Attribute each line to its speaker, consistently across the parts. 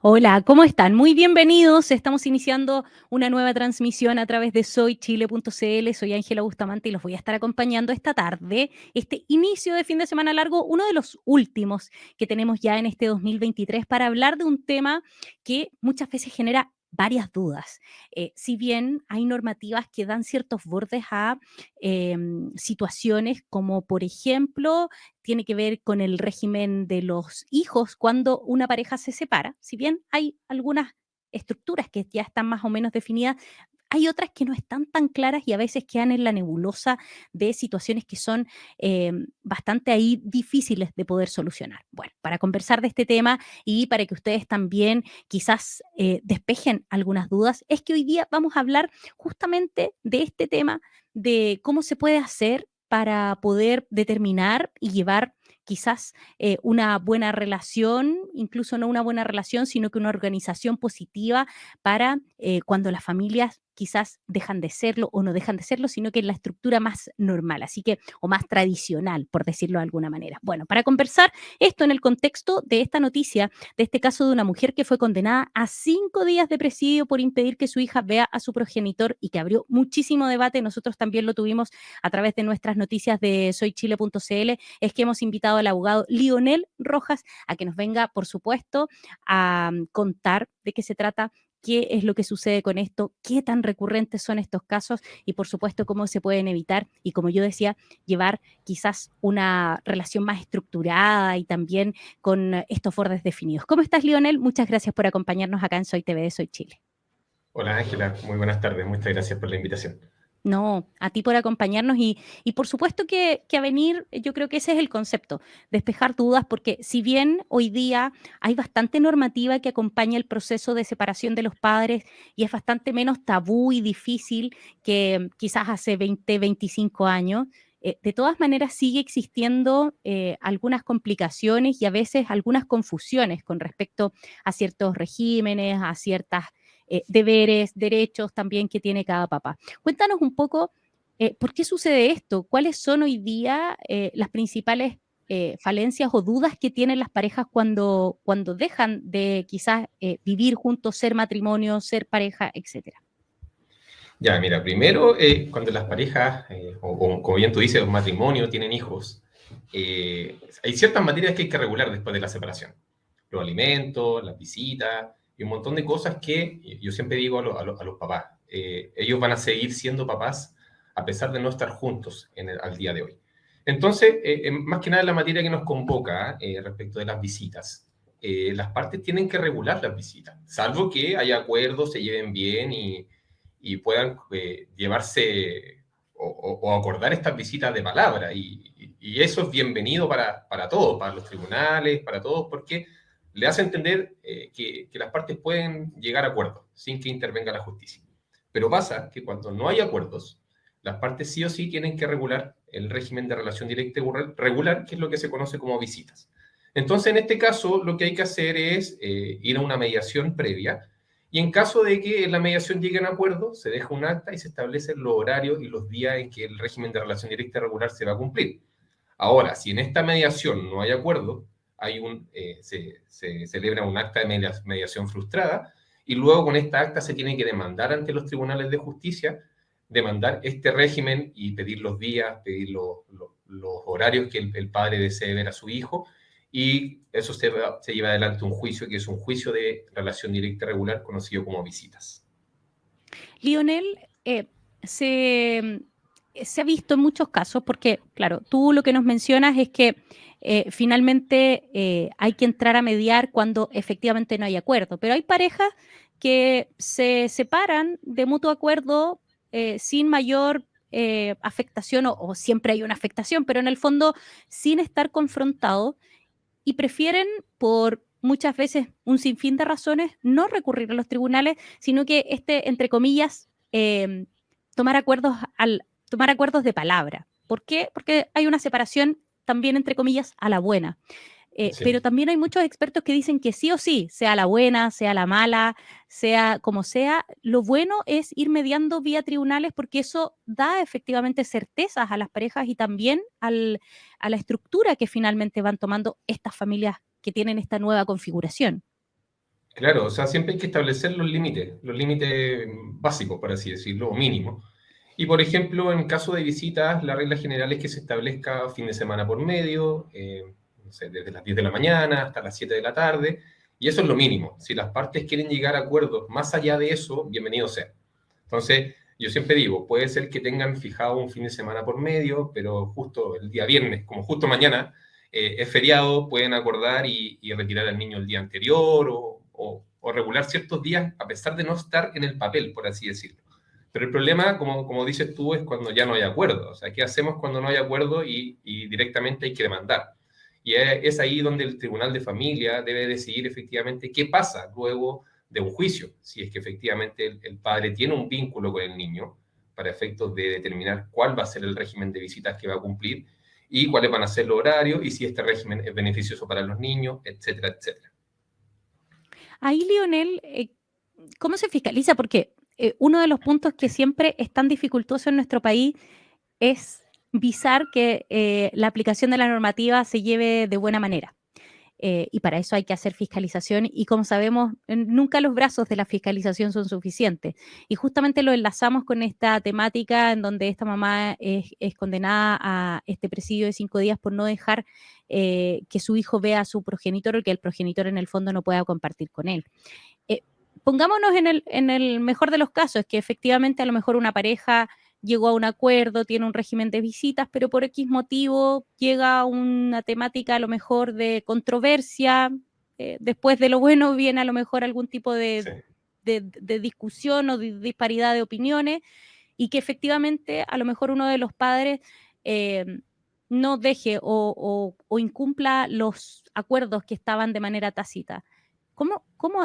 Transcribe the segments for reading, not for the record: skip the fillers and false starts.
Speaker 1: Hola, ¿cómo están? Muy bienvenidos. Estamos iniciando una nueva transmisión a través de soychile.cl. Soy Ángela Bustamante y los voy a estar acompañando esta tarde, este inicio de fin de semana largo, uno de los últimos que tenemos ya en este 2023 para hablar de un tema que muchas veces genera varias dudas. Si bien hay normativas que dan ciertos bordes a situaciones como, por ejemplo, tiene que ver con el régimen de los hijos cuando una pareja se separa. Si bien hay algunas estructuras que ya están más o menos definidas, hay otras que no están tan claras y a veces quedan en la nebulosa de situaciones que son bastante ahí difíciles de poder solucionar. Bueno, para conversar de este tema y para que ustedes también quizás despejen algunas dudas, es que hoy día vamos a hablar justamente de este tema, de cómo se puede hacer para poder determinar y llevar quizás una buena relación, incluso no una buena relación, sino que una organización positiva para cuando las familias quizás dejan de serlo o no dejan de serlo, sino que en la estructura más normal, así que, o más tradicional, por decirlo de alguna manera. Bueno, para conversar esto en el contexto de esta noticia, de este caso de una mujer que fue condenada a 5 días de presidio por impedir que su hija vea a su progenitor y que abrió muchísimo debate, nosotros también lo tuvimos a través de nuestras noticias de soychile.cl, es que hemos invitado al abogado Lionel Rojas a que nos venga, por supuesto, a contar de qué se trata, qué es lo que sucede con esto, qué tan recurrentes son estos casos y, por supuesto, cómo se pueden evitar y, como yo decía, llevar quizás una relación más estructurada y también con estos bordes definidos. ¿Cómo estás, Lionel? Muchas gracias por acompañarnos acá en Soy TV de Soy Chile.
Speaker 2: Hola Ángela, muy buenas tardes, muchas gracias por la invitación.
Speaker 1: No, a ti por acompañarnos y por supuesto que a venir, yo creo que ese es el concepto, despejar dudas, porque si bien hoy día hay bastante normativa que acompaña el proceso de separación de los padres y es bastante menos tabú y difícil que quizás hace 20, 25 años, de todas maneras sigue existiendo algunas complicaciones y a veces algunas confusiones con respecto a ciertos regímenes, a ciertas deberes, derechos también que tiene cada papá. Cuéntanos un poco por qué sucede esto, cuáles son hoy día las principales falencias o dudas que tienen las parejas cuando dejan de quizás vivir juntos, ser matrimonio, ser pareja, etcétera.
Speaker 2: Ya, mira, primero, cuando las parejas, o como bien tú dices, un matrimonio, tienen hijos, hay ciertas materias que hay que regular después de la separación. Los alimentos, las visitas y un montón de cosas que yo siempre digo a los papás. Ellos van a seguir siendo papás a pesar de no estar juntos al día de hoy. Entonces, más que nada la materia que nos convoca respecto de las visitas. Las partes tienen que regular las visitas, salvo que haya acuerdos, se lleven bien y puedan llevarse o acordar estas visitas de palabra. Y eso es bienvenido para todos, para los tribunales, para todos, porque le hace entender que las partes pueden llegar a acuerdos sin que intervenga la justicia. Pero pasa que cuando no hay acuerdos, las partes sí o sí tienen que regular el régimen de relación directa regular, que es lo que se conoce como visitas. Entonces, en este caso, lo que hay que hacer es ir a una mediación previa y en caso de que en la mediación llegue a un acuerdo, se deja un acta y se establecen los horarios y los días en que el régimen de relación directa regular se va a cumplir. Ahora, si en esta mediación no hay acuerdo, se celebra un acta de mediación frustrada y luego con esta acta se tiene que demandar ante los tribunales de justicia, demandar este régimen y pedir los días, pedir los horarios que el padre desee ver a su hijo y eso se lleva adelante un juicio que es un juicio de relación directa regular conocido como visitas.
Speaker 1: Lionel, se, se ha visto en muchos casos, porque, claro, tú lo que nos mencionas es que finalmente hay que entrar a mediar cuando efectivamente no hay acuerdo, pero hay parejas que se separan de mutuo acuerdo sin mayor afectación, o siempre hay una afectación, pero en el fondo sin estar confrontados y prefieren por muchas veces un sinfín de razones no recurrir a los tribunales, sino que entre comillas, tomar acuerdos de palabra. ¿Por qué? Porque hay una separación también, entre comillas, a la buena. Pero
Speaker 2: Sí.
Speaker 1: también hay muchos expertos que dicen que sí o sí, sea la buena, sea la mala, sea como sea, lo bueno es ir mediando vía tribunales porque eso da efectivamente certezas a las parejas y también a la estructura que finalmente van tomando estas familias que tienen esta nueva configuración.
Speaker 2: Claro, o sea, siempre hay que establecer los límites básicos, por así decirlo, o mínimos. Y por ejemplo, en caso de visitas, la regla general es que se establezca fin de semana por medio, no sé, desde las 10 de la mañana hasta las 7 de la tarde, y eso es lo mínimo. Si las partes quieren llegar a acuerdos más allá de eso, bienvenido sea. Entonces, yo siempre digo, puede ser que tengan fijado un fin de semana por medio, pero justo el día viernes, como justo mañana, es feriado, pueden acordar y retirar al niño el día anterior o regular ciertos días a pesar de no estar en el papel, por así decirlo. Pero el problema, como dices tú, es cuando ya no hay acuerdo. O sea, ¿qué hacemos cuando no hay acuerdo y directamente hay que demandar? Y es ahí donde el Tribunal de Familia debe decidir efectivamente qué pasa luego de un juicio, si es que efectivamente el padre tiene un vínculo con el niño para efectos de determinar cuál va a ser el régimen de visitas que va a cumplir y cuáles van a ser los horarios y si este régimen es beneficioso para los niños, etcétera, etcétera.
Speaker 1: Ahí, Lionel, ¿cómo se fiscaliza? Porque uno de los puntos que siempre es tan dificultoso en nuestro país es visar que la aplicación de la normativa se lleve de buena manera. Y para eso hay que hacer fiscalización y como sabemos, nunca los brazos de la fiscalización son suficientes. Y justamente lo enlazamos con esta temática en donde esta mamá es condenada a este presidio de 5 días por no dejar que su hijo vea a su progenitor o que el progenitor en el fondo no pueda compartir con él. Eh, Pongámonos en el mejor de los casos, que efectivamente a lo mejor una pareja llegó a un acuerdo, tiene un régimen de visitas, pero por X motivo llega a una temática a lo mejor de controversia, después de lo bueno viene a lo mejor algún tipo
Speaker 2: Sí.
Speaker 1: de discusión o de disparidad de opiniones y que efectivamente a lo mejor uno de los padres eh, no deje o incumpla los acuerdos que estaban de manera tácita.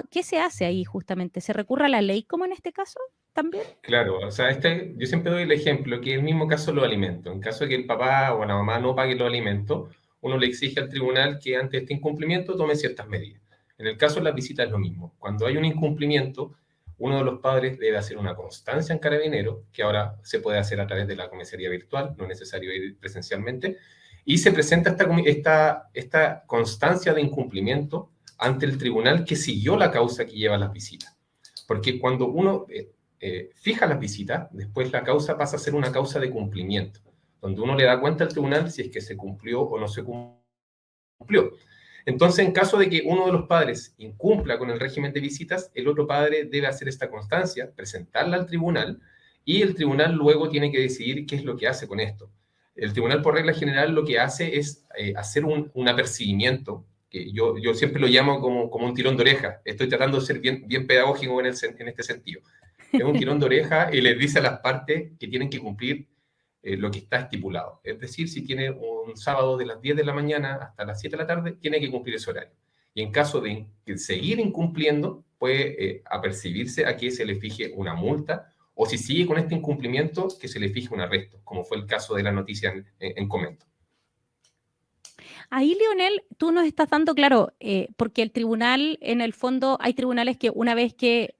Speaker 1: ¿Qué se hace ahí justamente? ¿Se recurre a la ley como en este caso también?
Speaker 2: Claro, o sea, yo siempre doy el ejemplo que es el mismo caso de los alimentos. En caso de que el papá o la mamá no pague los alimentos, uno le exige al tribunal que ante este incumplimiento tome ciertas medidas. En el caso de las visitas es lo mismo. Cuando hay un incumplimiento, uno de los padres debe hacer una constancia en Carabinero, que ahora se puede hacer a través de la comisaría virtual, no es necesario ir presencialmente, y se presenta esta constancia de incumplimiento ante el tribunal que siguió la causa que lleva las visitas. Porque cuando uno fija las visitas, después la causa pasa a ser una causa de cumplimiento, donde uno le da cuenta al tribunal si es que se cumplió o no se cumplió. Entonces, en caso de que uno de los padres incumpla con el régimen de visitas, el otro padre debe hacer esta constancia, presentarla al tribunal y el tribunal luego tiene que decidir qué es lo que hace con esto. El tribunal, por regla general, lo que hace es hacer un apercibimiento, que yo siempre lo llamo como un tirón de oreja. Estoy tratando de ser bien pedagógico en este sentido. Es un tirón de oreja y les dice a las partes que tienen que cumplir lo que está estipulado. Es decir, si tiene un sábado de las 10 de la mañana hasta las 7 de la tarde, tiene que cumplir ese horario. Y en caso de seguir incumpliendo, puede apercibirse a que se le fije una multa o si sigue con este incumplimiento, que se le fije un arresto, como fue el caso de la noticia en Comento.
Speaker 1: Ahí, Leonel, tú nos estás dando, claro, porque el tribunal, en el fondo, hay tribunales que una vez que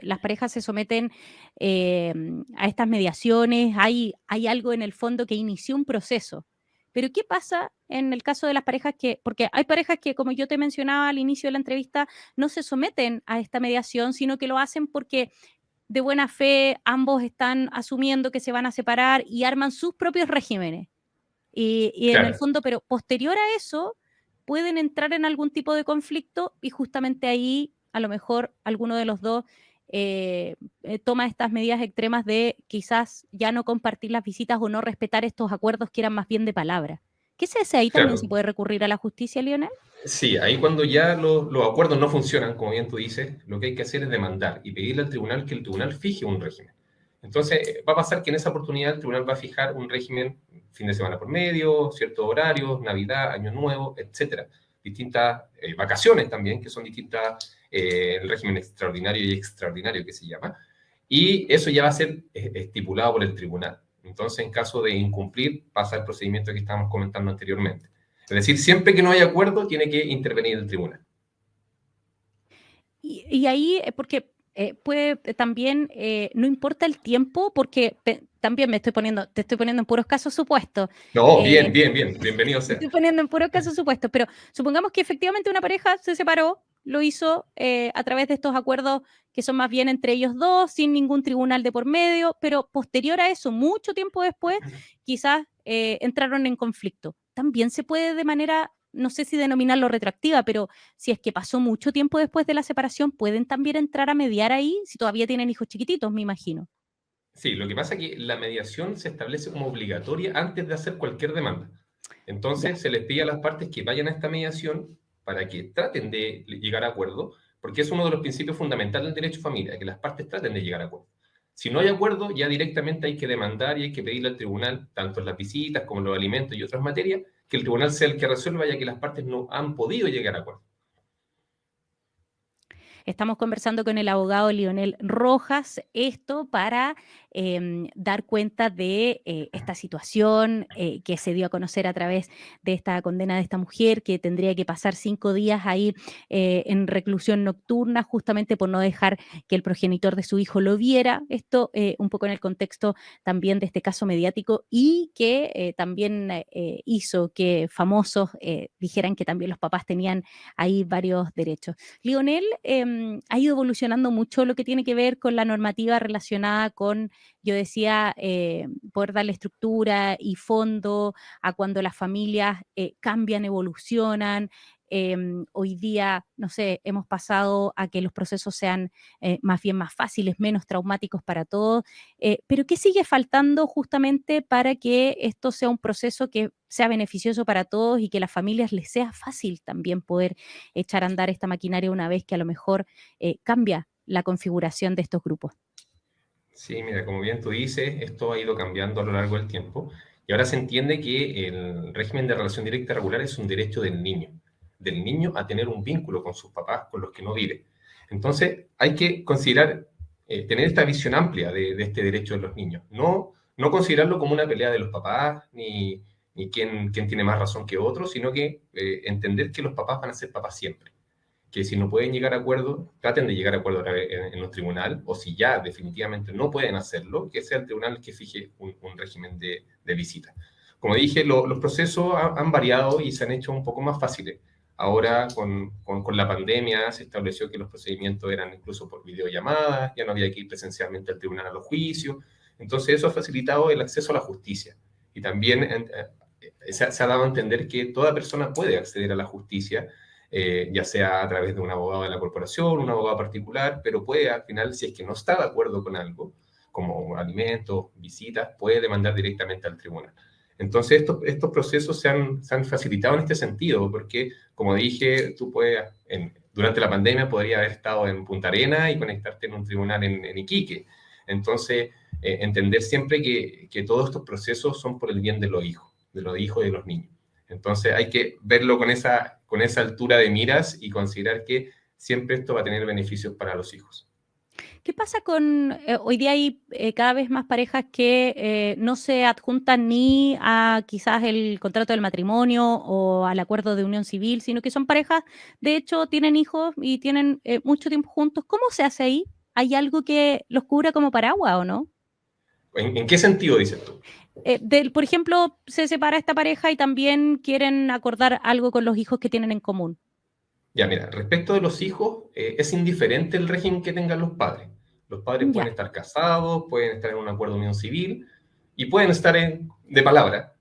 Speaker 1: las parejas se someten eh, a estas mediaciones, hay algo en el fondo que inició un proceso. Pero ¿qué pasa en el caso de las parejas porque hay parejas que, como yo te mencionaba al inicio de la entrevista, no se someten a esta mediación, sino que lo hacen porque de buena fe ambos están asumiendo que se van a separar y arman sus propios regímenes? Y en el
Speaker 2: Claro,
Speaker 1: fondo, pero posterior a eso, pueden entrar en algún tipo de conflicto y justamente ahí a lo mejor alguno de los dos toma estas medidas extremas de quizás ya no compartir las visitas o no respetar estos acuerdos que eran más bien de palabra. ¿Qué se hace ahí? ¿También se
Speaker 2: claro.
Speaker 1: puede recurrir a la justicia, Lionel?
Speaker 2: Sí, ahí cuando ya los acuerdos no funcionan, como bien tú dices, lo que hay que hacer es demandar y pedirle al tribunal que el tribunal fije un régimen. Entonces, va a pasar que en esa oportunidad el tribunal va a fijar un régimen fin de semana por medio, ciertos horarios, Navidad, Año Nuevo, etcétera. Distintas vacaciones también, que son distintas, el régimen extraordinario y extraordinario que se llama. Y eso ya va a ser estipulado por el tribunal. Entonces, en caso de incumplir, pasa el procedimiento que estábamos comentando anteriormente. Es decir, siempre que no hay acuerdo, tiene que intervenir el tribunal.
Speaker 1: Y ahí, porque puede también, no importa el tiempo, porque también te estoy poniendo en puros casos supuestos.
Speaker 2: No,
Speaker 1: eh,
Speaker 2: bien, bien, bien. Bienvenido
Speaker 1: Me
Speaker 2: sea.
Speaker 1: estoy poniendo en puros casos supuestos, pero supongamos que efectivamente una pareja se separó, lo hizo a través de estos acuerdos que son más bien entre ellos dos, sin ningún tribunal de por medio, pero posterior a eso, mucho tiempo después, quizás entraron en conflicto. También se puede de manera, no sé si denominarlo retroactiva, pero si es que pasó mucho tiempo después de la separación, pueden también entrar a mediar ahí, si todavía tienen hijos chiquititos, me imagino.
Speaker 2: Sí, lo que pasa es que la mediación se establece como obligatoria antes de hacer cualquier demanda.
Speaker 1: Ya.
Speaker 2: Entonces, se les pide a las partes que vayan a esta mediación para que traten de llegar a acuerdo, porque es uno de los principios fundamentales del derecho de familia, que las partes traten de llegar a acuerdo. Si no hay acuerdo, ya directamente hay que demandar y hay que pedirle al tribunal, tanto en las visitas como en los alimentos y otras materias, que el tribunal sea el que resuelva, ya que las partes no han podido llegar a acuerdo.
Speaker 1: Estamos conversando con el abogado Lionel Rojas, esto para dar cuenta de esta situación que se dio a conocer a través de esta condena de esta mujer que tendría que pasar 5 días ahí en reclusión nocturna justamente por no dejar que el progenitor de su hijo lo viera. Esto un poco en el contexto también de este caso mediático y que también hizo que famosos dijeran que también los papás tenían ahí varios derechos. Lionel, ha ido evolucionando mucho lo que tiene que ver con la normativa relacionada con, yo decía, poder darle estructura y fondo a cuando las familias cambian, evolucionan. Hoy día, no sé, hemos pasado a que los procesos sean más bien más fáciles, menos traumáticos para todos, pero ¿qué sigue faltando justamente para que esto sea un proceso que sea beneficioso para todos y que a las familias les sea fácil también poder echar a andar esta maquinaria una vez que a lo mejor cambia la configuración de estos grupos?
Speaker 2: Sí, mira, como bien tú dices, esto ha ido cambiando a lo largo del tiempo y ahora se entiende que el régimen de relación directa regular es un derecho del niño a tener un vínculo con sus papás con los que no vive. Entonces, hay que considerar, tener esta visión amplia de este derecho de los niños, no considerarlo como una pelea de los papás ni quién tiene más razón que otro, sino que entender que los papás van a ser papás siempre, que si no pueden llegar a acuerdo, traten de llegar a acuerdo en un tribunal, o si ya definitivamente no pueden hacerlo, que sea el tribunal el que fije un régimen de visita. Como dije, los procesos han variado y se han hecho un poco más fáciles. Ahora, con la pandemia, se estableció que los procedimientos eran incluso por videollamadas, ya no había que ir presencialmente al tribunal a los juicios. Entonces, eso ha facilitado el acceso a la justicia. Y también se ha dado a entender que toda persona puede acceder a la justicia, ya sea a través de un abogado de la corporación, un abogado particular, pero puede al final, si es que no está de acuerdo con algo, como alimentos, visitas, puede demandar directamente al tribunal. Entonces, estos procesos se han facilitado en este sentido, porque, como dije, tú puedes, durante la pandemia podría haber estado en Punta Arenas y conectarte en un tribunal en Iquique. Entonces, entender siempre que todos estos procesos son por el bien de los hijos y de los niños. Entonces hay que verlo con esa altura de miras y considerar que siempre esto va a tener beneficios para los hijos.
Speaker 1: ¿Qué pasa con, hoy día hay cada vez más parejas que no se adjuntan ni a quizás el contrato del matrimonio o al acuerdo de unión civil, sino que son parejas, de hecho, tienen hijos y tienen mucho tiempo juntos? ¿Cómo se hace ahí? ¿Hay algo que los cubra como paraguas o no?
Speaker 2: ¿En qué sentido dices tú?
Speaker 1: Por ejemplo, se separa esta pareja y también quieren acordar algo con los hijos que tienen en común.
Speaker 2: Ya, mira, respecto de los hijos, es indiferente el régimen que tengan los padres. Los padres pueden
Speaker 1: Ya.
Speaker 2: estar casados, pueden estar en un acuerdo de unión civil y pueden estar de palabra,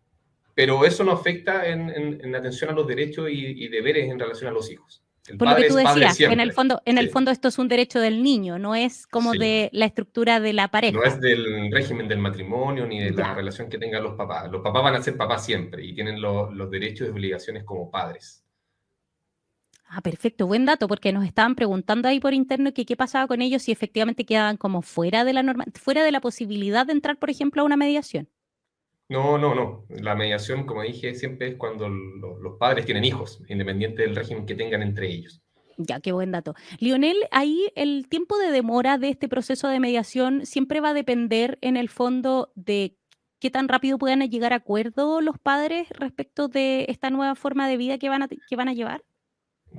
Speaker 2: pero eso no afecta en atención a los derechos y deberes en relación a los hijos. El
Speaker 1: Por lo que
Speaker 2: padre
Speaker 1: tú
Speaker 2: es padre
Speaker 1: decías, que en el
Speaker 2: siempre.
Speaker 1: fondo, en el
Speaker 2: Sí,
Speaker 1: fondo esto es un derecho del niño, no es como
Speaker 2: sí.
Speaker 1: de la estructura de la
Speaker 2: No es
Speaker 1: pareja.
Speaker 2: del régimen del matrimonio ni de la
Speaker 1: Ya.
Speaker 2: relación que tengan los papás. Los papás van a ser papás siempre y tienen los derechos y obligaciones como padres.
Speaker 1: Ah, perfecto, buen dato, porque nos estaban preguntando ahí por interno que qué pasaba con ellos si efectivamente quedaban como fuera de la norma, fuera de la posibilidad de entrar, por ejemplo, a una mediación.
Speaker 2: No, no, no. La mediación, como dije, siempre es cuando los padres tienen hijos, independiente del régimen que tengan entre ellos.
Speaker 1: Ya, qué buen dato. Lionel, ahí el tiempo de demora de este proceso de mediación siempre va a depender en el fondo de qué tan rápido puedan llegar a acuerdo los padres respecto de esta nueva forma de vida que van a llevar.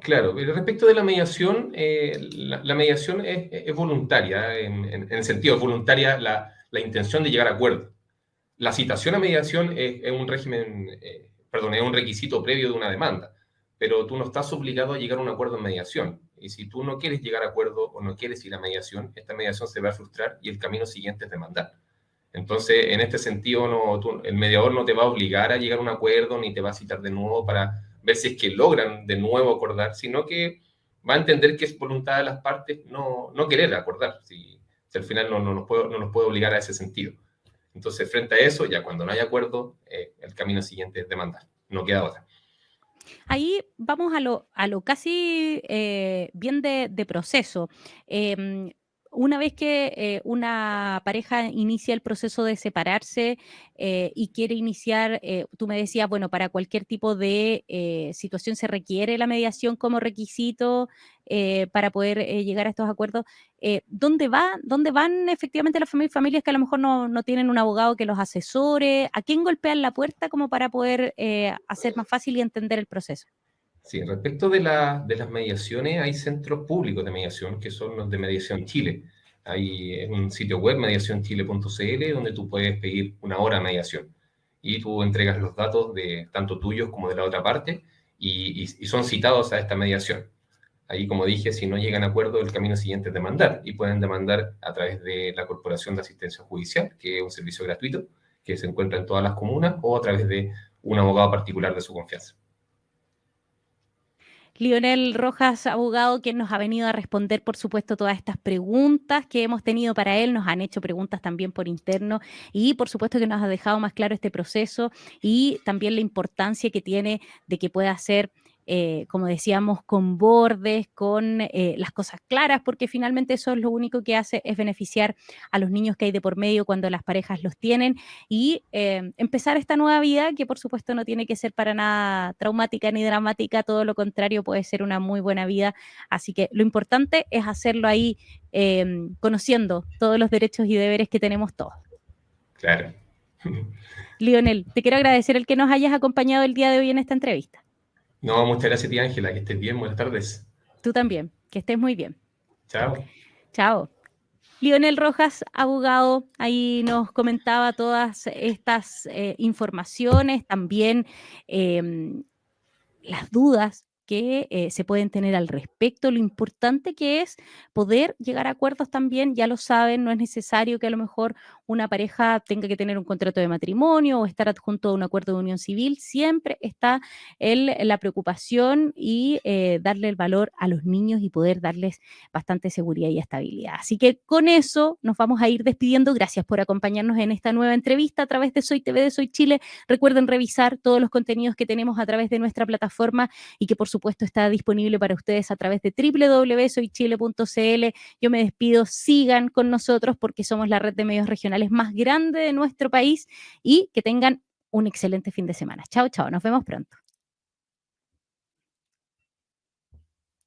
Speaker 2: Claro, pero respecto de la mediación, la mediación es voluntaria, en el sentido, es voluntaria la intención de llegar a acuerdo. La citación a mediación es un régimen, perdón, es un requisito previo de una demanda, pero tú no estás obligado a llegar a un acuerdo en mediación. Y si tú no quieres llegar a acuerdo o no quieres ir a mediación, esta mediación se va a frustrar y el camino siguiente es demandar. Entonces, en este sentido, el mediador no te va a obligar a llegar a un acuerdo ni te va a citar de nuevo para ver si es que logran de nuevo acordar, sino que va a entender que es voluntad de las partes no querer acordar, si al final no nos puede obligar a ese sentido. Entonces, frente a eso, ya cuando no hay acuerdo, el camino siguiente es demandar, no queda otra.
Speaker 1: Ahí vamos a lo casi bien de proceso. Una vez que una pareja inicia el proceso de separarse y quiere iniciar, tú me decías, bueno, para cualquier tipo de situación se requiere la mediación como requisito para poder llegar a estos acuerdos. ¿Dónde van efectivamente las familias que a lo mejor no tienen un abogado que los asesore? ¿A quién golpean la puerta como para poder hacer más fácil y entender el proceso?
Speaker 2: Sí, respecto de las mediaciones, hay centros públicos de mediación que son los de Mediación Chile. Hay un sitio web, mediacionchile.cl, donde tú puedes pedir una hora de mediación. Y tú entregas los datos de tanto tuyos como de la otra parte y son citados a esta mediación. Ahí, como dije, si no llegan a acuerdo, el camino siguiente es demandar. Y pueden demandar a través de la Corporación de Asistencia Judicial, que es un servicio gratuito que se encuentra en todas las comunas, o a través de un abogado particular de su confianza.
Speaker 1: Lionel Rojas, abogado, quien nos ha venido a responder, por supuesto, todas estas preguntas que hemos tenido para él. Nos han hecho preguntas también por interno y, por supuesto, que nos ha dejado más claro este proceso y también la importancia que tiene de que pueda ser, como decíamos, con bordes, con las cosas claras, porque finalmente eso es lo único que hace es beneficiar a los niños que hay de por medio cuando las parejas los tienen y empezar esta nueva vida que por supuesto no tiene que ser para nada traumática ni dramática, todo lo contrario, puede ser una muy buena vida. Así que lo importante es hacerlo ahí conociendo todos los derechos y deberes que tenemos todos.
Speaker 2: Claro.
Speaker 1: Lionel, te quiero agradecer el que nos hayas acompañado el día de hoy en esta entrevista.
Speaker 2: No, muchas gracias a ti, Ángela. Que estés bien. Buenas tardes.
Speaker 1: Tú también, que estés muy bien.
Speaker 2: Chao.
Speaker 1: Chao. Lionel Rojas, abogado, ahí nos comentaba todas estas informaciones, también las dudas que se pueden tener al respecto, lo importante que es poder llegar a acuerdos también, ya lo saben, no es necesario que a lo mejor una pareja tenga que tener un contrato de matrimonio o estar adjunto a un acuerdo de unión civil, siempre está la preocupación y darle el valor a los niños y poder darles bastante seguridad y estabilidad. Así que con eso nos vamos a ir despidiendo. Gracias por acompañarnos en esta nueva entrevista a través de Soy TV de Soy Chile. Recuerden revisar todos los contenidos que tenemos a través de nuestra plataforma y que por supuesto está disponible para ustedes a través de www.soychile.cl. Yo me despido, sigan con nosotros porque somos la red de medios regionales más grande de nuestro país y que tengan un excelente fin de semana. Chao, chao, nos vemos pronto.